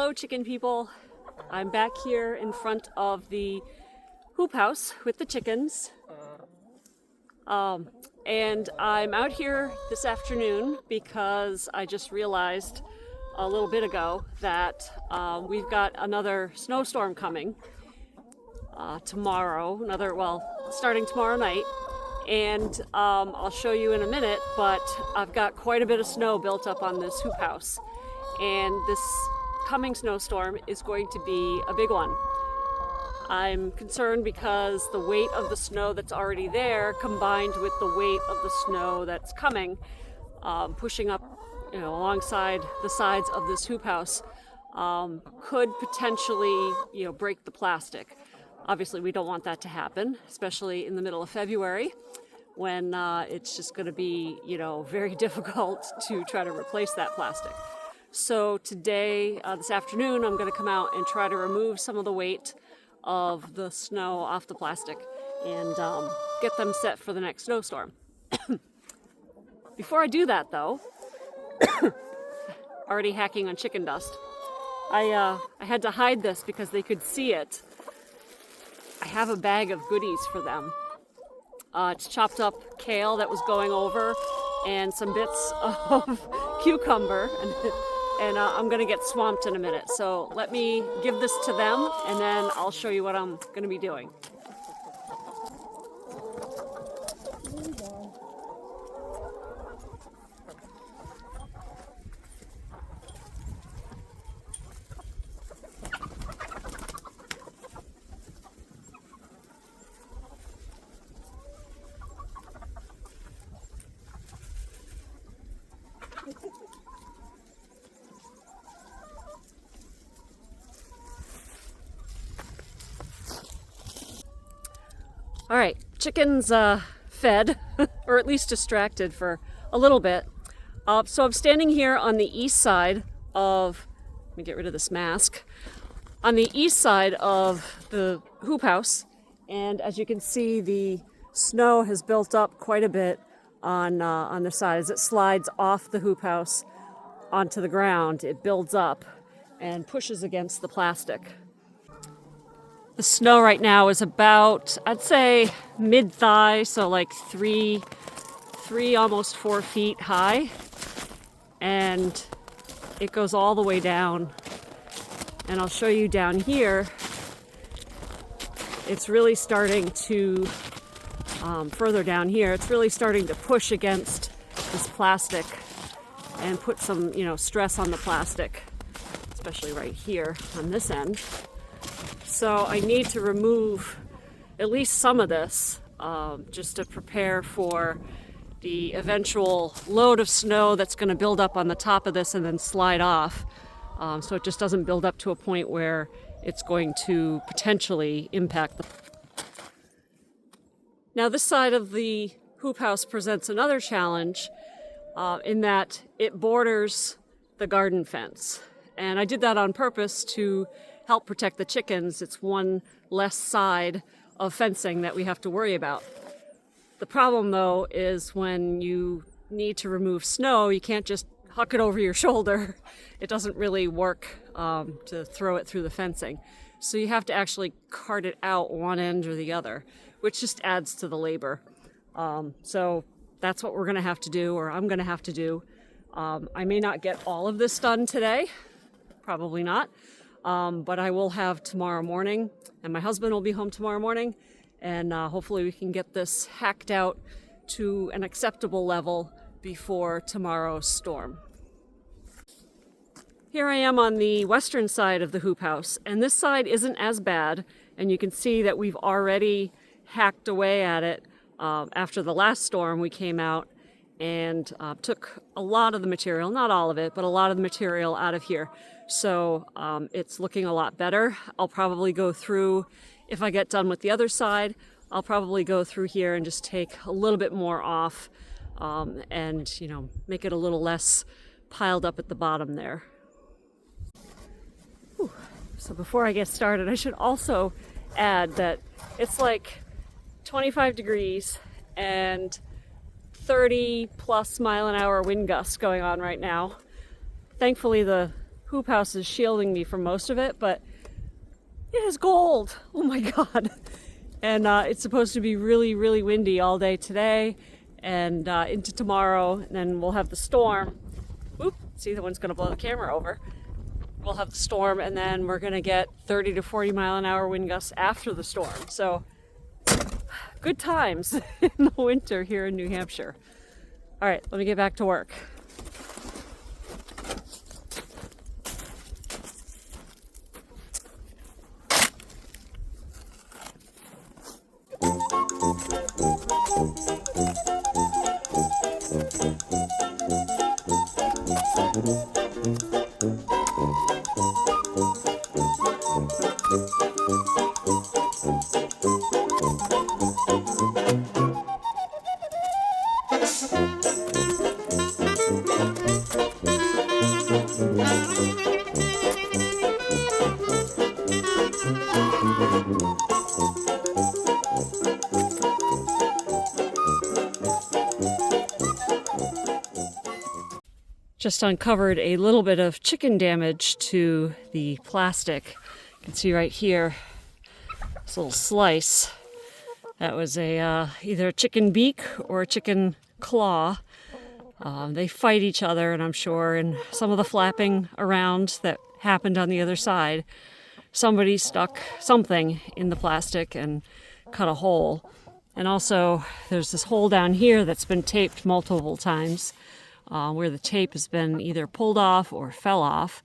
Hello chicken people. I'm back here in front of the hoop house with the chickens. And I'm out here this afternoon because I just realized a little bit ago that we've got another snowstorm coming tomorrow, starting tomorrow night. And I'll show you in a minute, but I've got quite a bit of snow built up on this hoop house. And this coming snowstorm is going to be a big one. I'm concerned because the weight of the snow that's already there combined with the weight of the snow that's coming, pushing up alongside the sides of this hoop house, could potentially break the plastic. Obviously we don't want that to happen, especially in the middle of February when it's just going to be very difficult to try to replace that plastic. So today, this afternoon, I'm going to come out and try to remove some of the weight of the snow off the plastic and get them set for the next snowstorm. Before I do that though, already hacking on chicken dust, I had to hide this because they could see it. I have a bag of goodies for them. It's chopped up kale that was going over and some bits of cucumber. And I'm going to get swamped in a minute. So let me give this to them and then I'll show you what I'm going to be doing. All right, chickens fed, or at least distracted for a little bit. So I'm standing here on the east side of, let me get rid of this mask, on the east side of the hoop house. And as you can see, the snow has built up quite a bit on the side. As it slides off the hoop house onto the ground, it builds up and pushes against the plastic. The snow right now is about, I'd say, mid-thigh, so like three, almost 4 feet high. And it goes all the way down. And I'll show you down here. It's really starting to, further down here, it's really starting to push against this plastic and put some, stress on the plastic, especially right here on this end. So I need to remove at least some of this just to prepare for the eventual load of snow that's going to build up on the top of this and then slide off. So it just doesn't build up to a point where it's going to potentially impact the... Now this side of the hoop house presents another challenge in that it borders the garden fence. And I did that on purpose to help protect the chickens. It's one less side of fencing that we have to worry about. The problem though is when you need to remove snow, you can't just huck it over your shoulder. It doesn't really work to throw it through the fencing. So you have to actually cart it out one end or the other, which just adds to the labor. So that's what we're gonna have to do, or I'm gonna have to do. I may not get all of this done today, probably not. But I will have tomorrow morning, and my husband will be home tomorrow morning, and hopefully we can get this hacked out to an acceptable level before tomorrow's storm. Here I am on the western side of the hoop house, and this side isn't as bad, and you can see that we've already hacked away at it after the last storm. We came out and took a lot of the material, not all of it, but a lot of the material out of here. So it's looking a lot better. I'll probably go through, if I get done with the other side, I'll probably go through here and just take a little bit more off and make it a little less piled up at the bottom there. Whew. So before I get started, I should also add that it's like 25 degrees and 30 plus mile an hour wind gusts going on right now. Thankfully the hoop house is shielding me from most of it, but it is gold. Oh my God. And it's supposed to be really, really windy all day today and into tomorrow. And then we'll have the storm. Oop, see, the one's gonna blow the camera over. We'll have the storm, and then we're gonna get 30 to 40 mile an hour wind gusts after the storm. So good times in the winter here in New Hampshire. All right, let me get back to work. Just uncovered a little bit of chicken damage to the plastic. You can see right here, this little slice. That was either a chicken beak or a chicken claw. They fight each other, and I'm sure in some of the flapping around that happened on the other side, somebody stuck something in the plastic and cut a hole. And also, there's this hole down here that's been taped multiple times, where the tape has been either pulled off or fell off.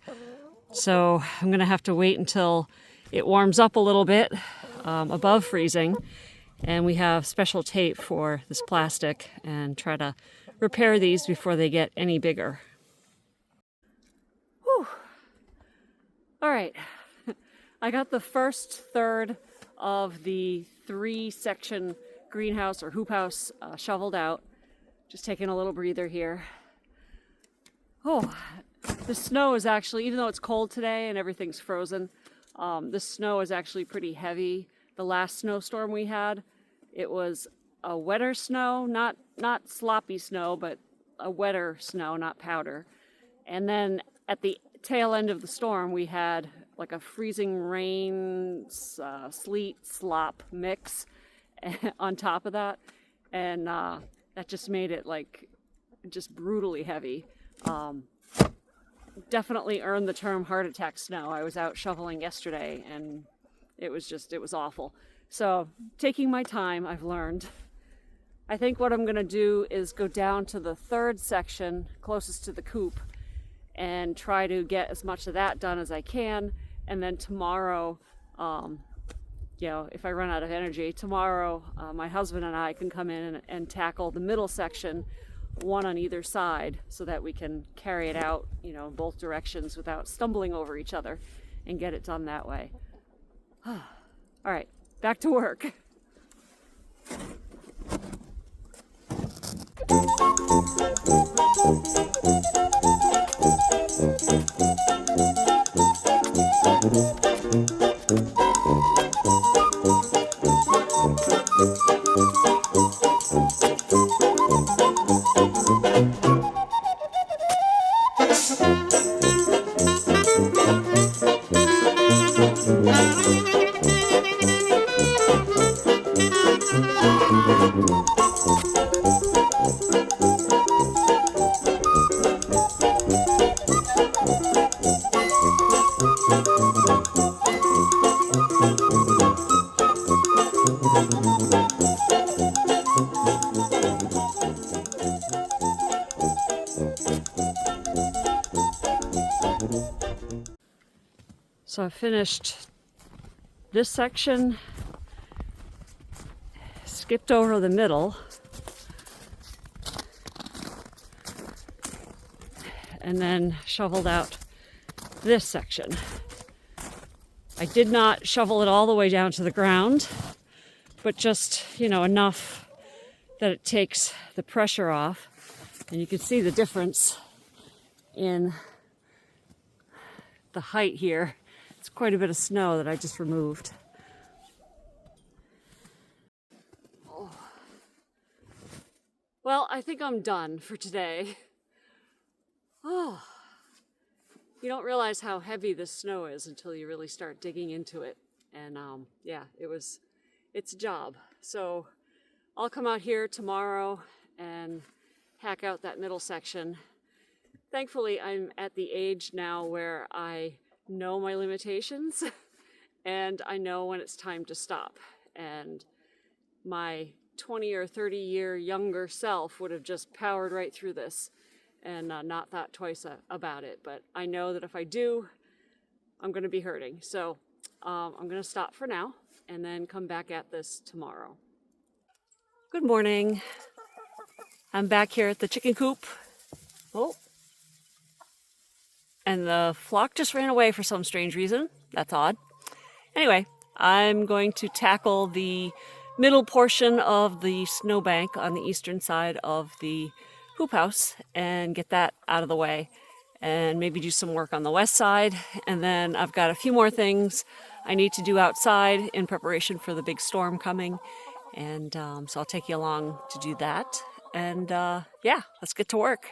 So I'm gonna have to wait until it warms up a little bit above freezing, and we have special tape for this plastic, and try to repair these before they get any bigger. Whew. All right, I got the first third of the 3-section greenhouse or hoop house shoveled out. Just taking a little breather here. Oh, the snow is actually, even though it's cold today and everything's frozen, the snow is actually pretty heavy. The last snowstorm we had, it was a wetter snow, not sloppy snow, but a wetter snow, not powder. And then at the tail end of the storm, we had like a freezing rain, sleet, slop mix on top of that. And that just made it like just brutally heavy. Definitely earned the term heart attack snow. I was out shoveling yesterday and it was awful. So taking my time, I've learned. I think what I'm gonna do is go down to the 3rd section closest to the coop and try to get as much of that done as I can. And then tomorrow, if I run out of energy, tomorrow my husband and I can come in and tackle the middle section, one on either side, so that we can carry it out, both directions without stumbling over each other, and get it done that way. All right, back to work. So I finished this section, skipped over the middle, and then shoveled out this section. I did not shovel it all the way down to the ground, but just, enough that it takes the pressure off. And you can see the difference in the height here. It's quite a bit of snow that I just removed. Oh. Well, I think I'm done for today. Oh, You don't realize how heavy this snow is until you really start digging into it. And yeah, it's a job. So I'll come out here tomorrow and hack out that middle section. Thankfully, I'm at the age now where I know my limitations and I know when it's time to stop. And my 20 or 30 year younger self would have just powered right through this and not thought twice about it. But I know that if I do, I'm going to be hurting. So I'm going to stop for now and then come back at this tomorrow. Good morning. I'm back here at the chicken coop. Oh. And the flock just ran away for some strange reason. That's odd. Anyway, I'm going to tackle the middle portion of the snowbank on the eastern side of the hoop house and get that out of the way, and maybe do some work on the west side. And then I've got a few more things I need to do outside in preparation for the big storm coming, and so I'll take you along to do that. And yeah, let's get to work.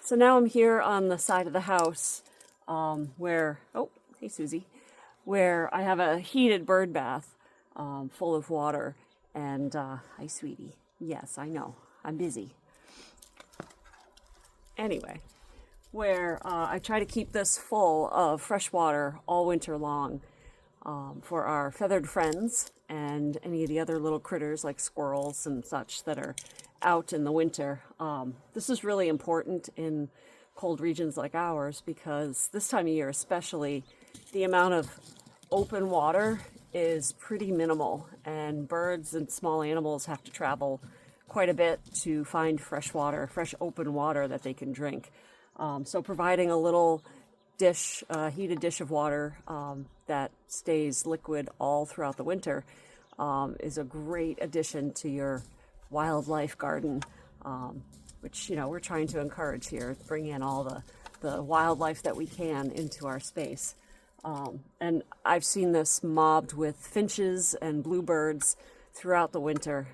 So now I'm here on the side of the house where, oh, hey Susie, where I have a heated bird bath full of water. And, hi sweetie, yes, I know, I'm busy. Anyway, where I try to keep this full of fresh water all winter long for our feathered friends and any of the other little critters like squirrels and such that are out in the winter. This is really important in cold regions like ours because this time of year especially, the amount of open water is pretty minimal and birds and small animals have to travel quite a bit to find fresh water, fresh open water that they can drink. So providing a little dish, heated dish of water that stays liquid all throughout the winter is a great addition to your wildlife garden, which, you know, we're trying to encourage here, bring in all the wildlife that we can into our space. And I've seen this mobbed with finches and bluebirds throughout the winter.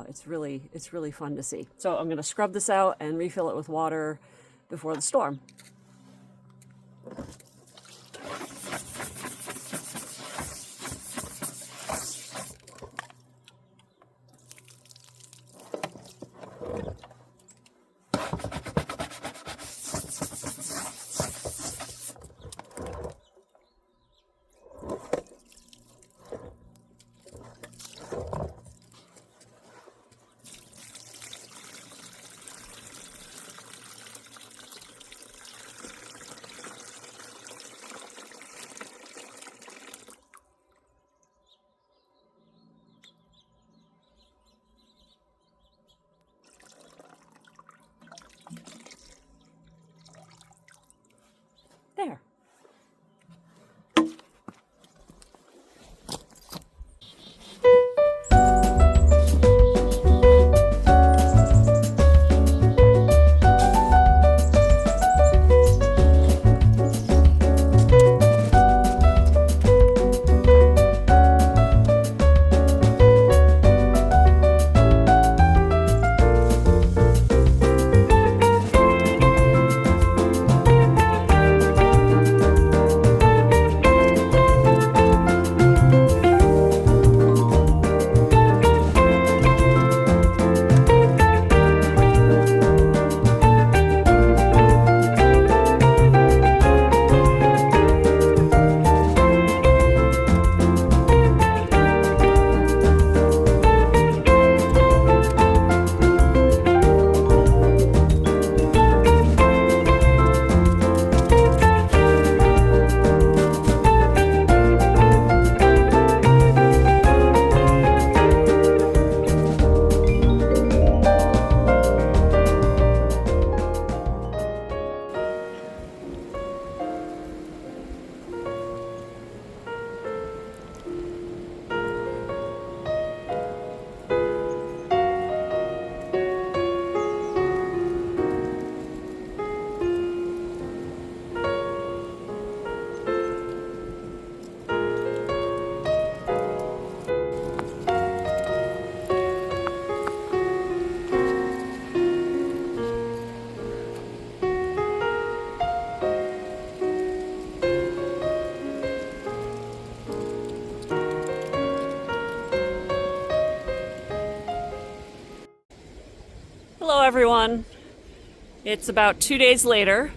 It's really fun to see. So I'm going to scrub this out and refill it with water before the storm. Hello everyone. It's about 2 days later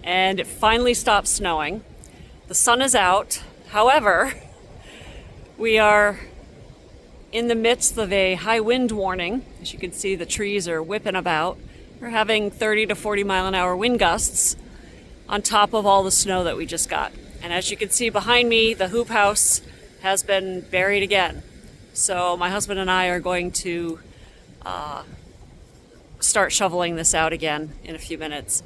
and it finally stopped snowing. The sun is out. However, we are in the midst of a high wind warning. As you can see, the trees are whipping about. We're having 30 to 40 mile an hour wind gusts on top of all the snow that we just got. And as you can see behind me, the hoop house has been buried again. So my husband and I are going to start shoveling this out again in a few minutes.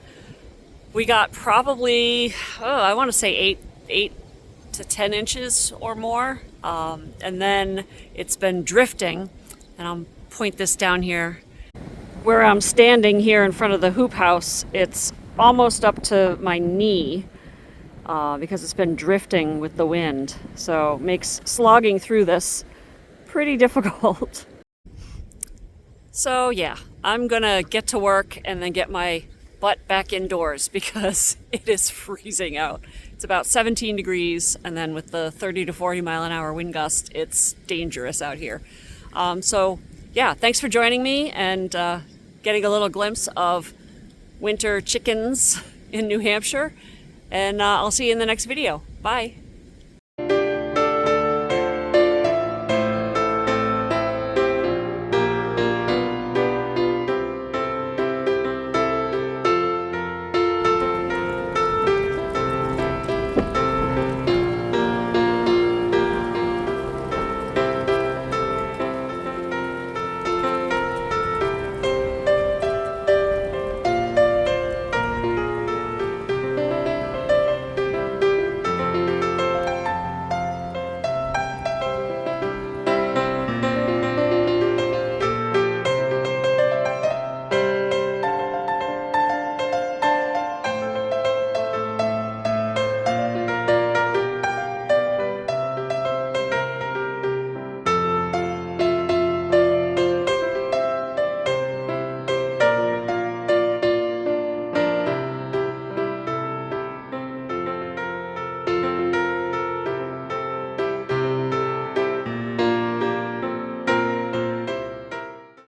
We got probably, I want to say 8 to 10 inches or more. And then it's been drifting, and I'll point this down here. Where I'm standing here in front of the hoop house, it's almost up to my knee because it's been drifting with the wind. So makes slogging through this pretty difficult. So yeah, I'm gonna get to work and then get my butt back indoors because it is freezing out. It's about 17 degrees, and then with the 30 to 40 mile an hour wind gust, it's dangerous out here. So yeah, thanks for joining me and getting a little glimpse of winter chickens in New Hampshire. And I'll see you in the next video. Bye.